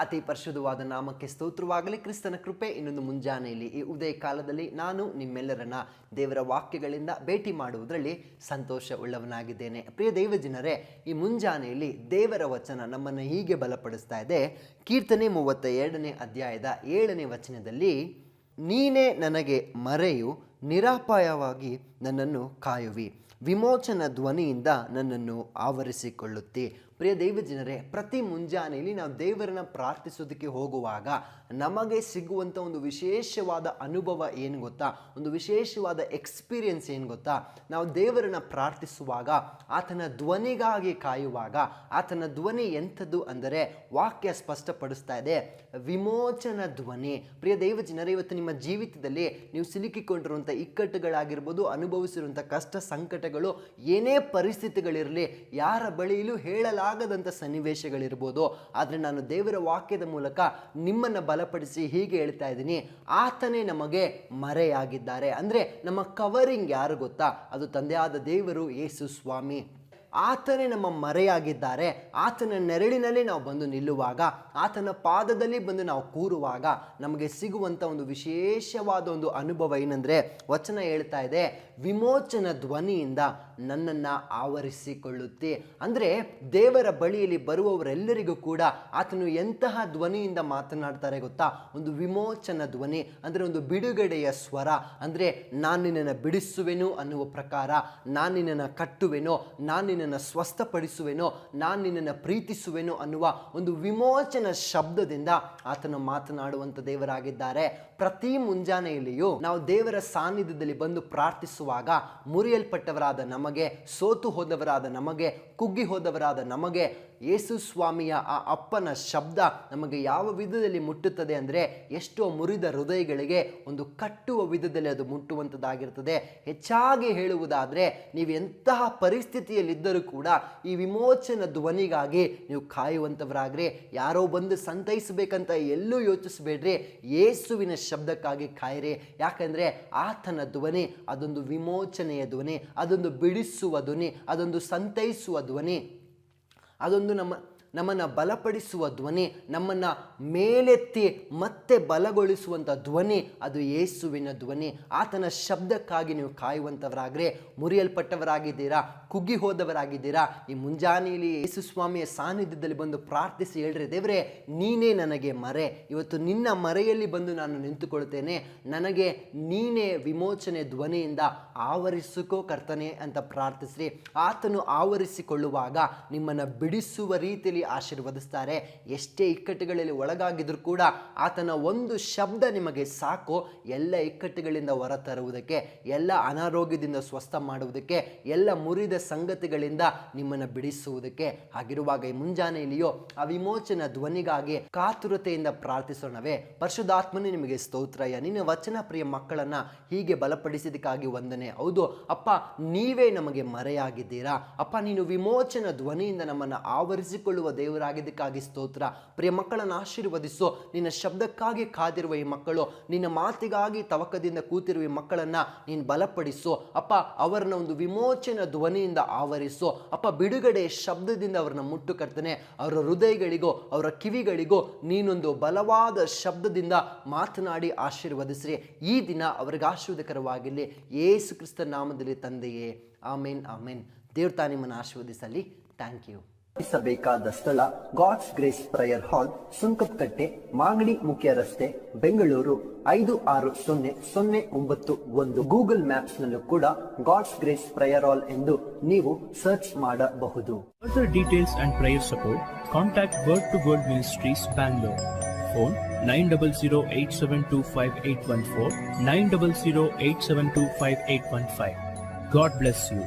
ಅತಿ ಪರಿಶುದ್ಧವಾದ ನಾಮಕ್ಕೆ ಸ್ತೋತ್ರವಾಗಲಿ. ಕ್ರಿಸ್ತನ ಕೃಪೆ ಇನ್ನೊಂದು ಮುಂಜಾನೆಯಲ್ಲಿ ಈ ಉದಯ ಕಾಲದಲ್ಲಿ ನಾನು ನಿಮ್ಮೆಲ್ಲರನ್ನ ದೇವರ ವಾಕ್ಯಗಳಿಂದ ಭೇಟಿ ಮಾಡುವುದರಲ್ಲಿ ಸಂತೋಷ ಉಳ್ಳವನಾಗಿದ್ದೇನೆ. ಪ್ರಿಯ ದೈವಜನರೇ, ಈ ಮುಂಜಾನೆಯಲ್ಲಿ ದೇವರ ವಚನ ನಮ್ಮನ್ನು ಹೀಗೆ ಬಲಪಡಿಸ್ತಾ ಇದೆ. ಕೀರ್ತನೆ 32ನೇ ಅಧ್ಯಾಯದ 7ನೇ ವಚನದಲ್ಲಿ, ನೀನೇ ನನಗೆ ಮರೆಯು, ನಿರಾಪಾಯವಾಗಿ ನನ್ನನ್ನು ಕಾಯುವಿ, ವಿಮೋಚನ ಧ್ವನಿಯಿಂದ ನನ್ನನ್ನು ಆವರಿಸಿಕೊಳ್ಳುತ್ತಿ. ಪ್ರಿಯ ದೈವಜನರೇ, ಪ್ರತಿ ಮುಂಜಾನೆಯಲ್ಲಿ ನಾವು ದೇವರನ್ನ ಪ್ರಾರ್ಥಿಸೋದಕ್ಕೆ ಹೋಗುವಾಗ ನಮಗೆ ಸಿಗುವಂಥ ಒಂದು ವಿಶೇಷವಾದ ಅನುಭವ ಏನು ಗೊತ್ತಾ? ಒಂದು ವಿಶೇಷವಾದ ಎಕ್ಸ್ಪೀರಿಯನ್ಸ್ ಏನು ಗೊತ್ತಾ? ನಾವು ದೇವರನ್ನ ಪ್ರಾರ್ಥಿಸುವಾಗ, ಆತನ ಧ್ವನಿಗಾಗಿ ಕಾಯುವಾಗ, ಆತನ ಧ್ವನಿ ಎಂಥದ್ದು ಅಂದರೆ ವಾಕ್ಯ ಸ್ಪಷ್ಟಪಡಿಸ್ತಾ ಇದೆ, ವಿಮೋಚನ ಧ್ವನಿ. ಪ್ರಿಯ ದೈವಜನರೇ, ಇವತ್ತು ನಿಮ್ಮ ಜೀವಿತದಲ್ಲಿ ನೀವು ಸಿಲುಕಿಕೊಂಡಿರುವಂಥ ಇಕ್ಕಟ್ಟುಗಳಾಗಿರ್ಬೋದು, ಅನುಭವಿಸಿರುವಂಥ ಕಷ್ಟ ಸಂಕಟಗಳು, ಏನೇ ಪರಿಸ್ಥಿತಿಗಳಿರಲಿ, ಯಾರ ಬಳಿಯಲ್ಲೂ ಹೇಳಲಾಗದಂಥ ಸನ್ನಿವೇಶಗಳಿರ್ಬೋದು, ಆದರೆ ನಾನು ದೇವರ ವಾಕ್ಯದ ಮೂಲಕ ನಿಮ್ಮನ್ನು ಬಲಪಡಿಸಿ ಹೀಗೆ ಹೇಳ್ತಾ ಇದ್ದೀನಿ, ಆತನೇ ನಮಗೆ ಮರೆಯಾಗಿದ್ದಾರೆ. ಅಂದರೆ ನಮ್ಮ ಕವರಿಂಗ್ ಯಾರು ಗೊತ್ತಾ? ಅದು ತಂದೆಯಾದ ದೇವರು ಯೇಸು ಸ್ವಾಮಿ. ಆತನೇ ನಮ್ಮ ಮರೆಯಾಗಿದ್ದಾರೆ. ಆತನ ನೆರಳಿನಲ್ಲಿ ನಾವು ಬಂದು ನಿಲ್ಲುವಾಗ, ಆತನ ಪಾದದಲ್ಲಿ ಬಂದು ನಾವು ಕೂರುವಾಗ ನಮಗೆ ಸಿಗುವಂಥ ಒಂದು ವಿಶೇಷವಾದ ಒಂದು ಅನುಭವ ಏನಂದರೆ, ವಚನ ಹೇಳ್ತಾ ಇದೆ, ವಿಮೋಚನ ಧ್ವನಿಯಿಂದ ನನ್ನನ್ನು ಆವರಿಸಿಕೊಳ್ಳುತ್ತೆ. ಅಂದರೆ ದೇವರ ಬಳಿಯಲ್ಲಿ ಬರುವವರೆಲ್ಲರಿಗೂ ಕೂಡ ಆತನು ಎಂತಹ ಧ್ವನಿಯಿಂದ ಮಾತನಾಡ್ತಾರೆ ಗೊತ್ತಾ? ಒಂದು ವಿಮೋಚನ ಧ್ವನಿ ಅಂದರೆ ಒಂದು ಬಿಡುಗಡೆಯ ಸ್ವರ. ಅಂದರೆ ನಾನು ನಿನ್ನನ್ನು ಬಿಡಿಸುವೆನು ಅನ್ನುವ ಪ್ರಕಾರ, ನಾನು ನಿನ್ನನ್ನು ಕಟ್ಟುವೆನೋ, ನಾನು ನಿನ್ನನ್ನು ಸ್ವಸ್ಥಪಡಿಸುವೆನೋ, ನಾನು ನಿನ್ನನ್ನು ಪ್ರೀತಿಸುವೆನೋ ಅನ್ನುವ ಒಂದು ವಿಮೋಚನ ಶಬ್ದದಿಂದ ಆತನು ಮಾತನಾಡುವಂಥ ದೇವರಾಗಿದ್ದಾರೆ. ಪ್ರತಿ ಮುಂಜಾನೆಯಲ್ಲಿಯೂ ನಾವು ದೇವರ ಸಾನ್ನಿಧ್ಯದಲ್ಲಿ ಬಂದು ಪ್ರಾರ್ಥಿಸುವಾಗ ಮುರಿಯಲ್ಪಟ್ಟವರಾದ ನಮಗೆ, ಸೋತು ಹೋದವರಾದ ನಮಗೆ, ಕುಗ್ಗಿ ಹೋದವರಾದ ನಮಗೆ ಯೇಸು ಸ್ವಾಮಿಯ ಆ ಅಪ್ಪನ ಶಬ್ದ ನಮಗೆ ಯಾವ ವಿಧದಲ್ಲಿ ಮುಟ್ಟುತ್ತದೆ ಅಂದರೆ, ಎಷ್ಟೋ ಮುರಿದ ಹೃದಯಗಳಿಗೆ ಒಂದು ಕಟ್ಟುವ ವಿಧದಲ್ಲಿ ಅದು ಮುಟ್ಟುವಂಥದ್ದಾಗಿರ್ತದೆ. ಹೆಚ್ಚಾಗಿ ಹೇಳುವುದಾದರೆ, ನೀವು ಎಂತಹ ಪರಿಸ್ಥಿತಿಯಲ್ಲಿದ್ದರೂ ಕೂಡ ಈ ವಿಮೋಚನ ಧ್ವನಿಗಾಗಿ ನೀವು ಕಾಯುವಂಥವರಾಗ್ರಿ. ಯಾರೋ ಬಂದು ಸಂತೈಸಬೇಕಂತ ಎಲ್ಲೂ ಯೋಚಿಸಬೇಡ್ರಿ, ಯೇಸುವಿನ ಶಬ್ದಕ್ಕಾಗಿ ಕಾಯಿರಿ. ಯಾಕಂದರೆ ಆತನ ಧ್ವನಿ ಅದೊಂದು ವಿಮೋಚನೆಯ ಧ್ವನಿ, ಅದೊಂದು ಬಿಡಿಸುವ ಧ್ವನಿ, ಅದೊಂದು ಸಂತೈಸುವ ಧ್ವನಿ, ಅದೊಂದು ನಮ್ಮನ್ನು ಬಲಪಡಿಸುವ ಧ್ವನಿ, ನಮ್ಮನ್ನು ಮೇಲೆತ್ತಿ ಮತ್ತೆ ಬಲಗೊಳಿಸುವಂಥ ಧ್ವನಿ, ಅದು ಯೇಸುವಿನ ಧ್ವನಿ. ಆತನ ಶಬ್ದಕ್ಕಾಗಿ ನೀವು ಕಾಯುವಂಥವರಾಗ್ರೆ. ಮುರಿಯಲ್ಪಟ್ಟವರಾಗಿದ್ದೀರಾ, ಕುಗ್ಗಿ ಹೋದವರಾಗಿದ್ದೀರಾ, ಈ ಮುಂಜಾನೆಯಲ್ಲಿ ಯೇಸು ಸ್ವಾಮಿಯ ಸಾನ್ನಿಧ್ಯದಲ್ಲಿ ಬಂದು ಪ್ರಾರ್ಥಿಸಿ ಹೇಳ್ರಿ, ದೇವರೇ ನೀನೇ ನನಗೆ ಮರೆ, ಇವತ್ತು ನಿನ್ನ ಮರೆಯಲ್ಲಿ ಬಂದು ನಾನು ನಿಂತುಕೊಳ್ತೇನೆ, ನನಗೆ ನೀನೇ ವಿಮೋಚನೆ ಧ್ವನಿಯಿಂದ ಆವರಿಸಿಕೋ ಕರ್ತನೆ ಅಂತ ಪ್ರಾರ್ಥಿಸ್ರಿ. ಆತನು ಆವರಿಸಿಕೊಳ್ಳುವಾಗ ನಿಮ್ಮನ್ನು ಬಿಡಿಸುವ ರೀತಿಯಲ್ಲಿ ಆಶೀರ್ವದಿಸ್ತಾರೆ. ಎಷ್ಟೇ ಇಕ್ಕಟ್ಟುಗಳಲ್ಲಿ ಒಳಗಾಗಿದ್ರು ಕೂಡ ಆತನ ಒಂದು ಶಬ್ದ ನಿಮಗೆ ಸಾಕು ಎಲ್ಲ ಇಕ್ಕಟ್ಟುಗಳಿಂದ ಹೊರತರುವುದಕ್ಕೆ, ಎಲ್ಲ ಅನಾರೋಗ್ಯದಿಂದ ಸ್ವಸ್ಥ ಮಾಡುವುದಕ್ಕೆ, ಎಲ್ಲ ಮುರಿದ ಸಂಗತಿಗಳಿಂದ ನಿಮ್ಮನ್ನು ಬಿಡಿಸುವುದಕ್ಕೆ. ಹಾಗಿರುವಾಗ ಈ ಮುಂಜಾನೆಯಲ್ಲಿಯೋ ಆ ವಿಮೋಚನ ಧ್ವನಿಗಾಗಿ ಕಾತುರತೆಯಿಂದ ಪ್ರಾರ್ಥಿಸೋಣವೇ. ಪರಿಶುದ್ಧಾತ್ಮನೇ ನಿಮಗೆ ಸ್ತೋತ್ರಯ್ಯ, ನಿನ್ನ ವಚನ ಪ್ರಿಯ ಮಕ್ಕಳನ್ನ ಹೀಗೆ ಬಲಪಡಿಸಿದಕ್ಕಾಗಿ ವಂದನೆ. ಹೌದು ಅಪ್ಪ, ನೀವೇ ನಮಗೆ ಮರೆಯಾಗಿದ್ದೀರಾ ಅಪ್ಪ, ನೀನು ವಿಮೋಚನ ಧ್ವನಿಯಿಂದ ನಮ್ಮನ್ನು ಆವರಿಸಿಕೊಳ್ಳುವ ದೇವರಾಗಿದ್ದಕ್ಕಾಗಿ ಸ್ತೋತ್ರ. ಪ್ರಿಯ ಮಕ್ಕಳನ್ನು ಆಶೀರ್ವದಿಸು. ನಿನ್ನ ಶಬ್ದಕ್ಕಾಗಿ ಕಾದಿರುವ ಈ ಮಕ್ಕಳು, ನಿನ್ನ ಮಾತಿಗಾಗಿ ತವಕದಿಂದ ಕೂತಿರುವ ಈ ಮಕ್ಕಳನ್ನ ನೀನು ಬಲಪಡಿಸು ಅಪ್ಪ. ಅವರನ್ನ ಒಂದು ವಿಮೋಚನ ಧ್ವನಿಯಿಂದ ಆವರಿಸು ಅಪ್ಪ. ಬಿಡುಗಡೆಯ ಶಬ್ದದಿಂದ ಅವರನ್ನ ಮುಟ್ಟು ಕರ್ತನೆ. ಅವರ ಹೃದಯಗಳಿಗೋ ಅವರ ಕಿವಿಗಳಿಗೋ ನೀನೊಂದು ಬಲವಾದ ಶಬ್ದದಿಂದ ಮಾತನಾಡಿ ಆಶೀರ್ವದಿಸ್ರಿ. ಈ ದಿನ ಅವರಿಗೆ ಆಶೀರ್ವಾದಕರವಾಗಿರಲಿ. ಯೇಸು ಕ್ರಿಸ್ತ ನಾಮದಲ್ಲಿ ತಂದೆಯೇ, ಆಮೇನ್ ಆಮೇನ್. ದೇವ್ರ ತಾ ನಿಮ್ಮನ್ನು ಆಶೀರ್ವದಿಸಲಿ. Thank you. ಬೇಕಾದ ಸ್ಥಳ God's grace prayer hall, Sunkadakatte, Magadi ಮುಖ್ಯ ರಸ್ತೆ, ಬೆಂಗಳೂರು 560091. ಗೂಗಲ್ ಮ್ಯಾಪ್ಸ್ ನಲ್ಲೂ ಕೂಡ ಗಾಡ್ಸ್ ಗ್ರೇಸ್ ಪ್ರೇಯರ್ ಹಾಲ್ ಎಂದು ನೀವು ಸರ್ಚ್ ಮಾಡಬಹುದು. Further details and prayer support, contact Word to Word Ministries, Bangalore. Phone 9008725814, 9008725815. God bless you.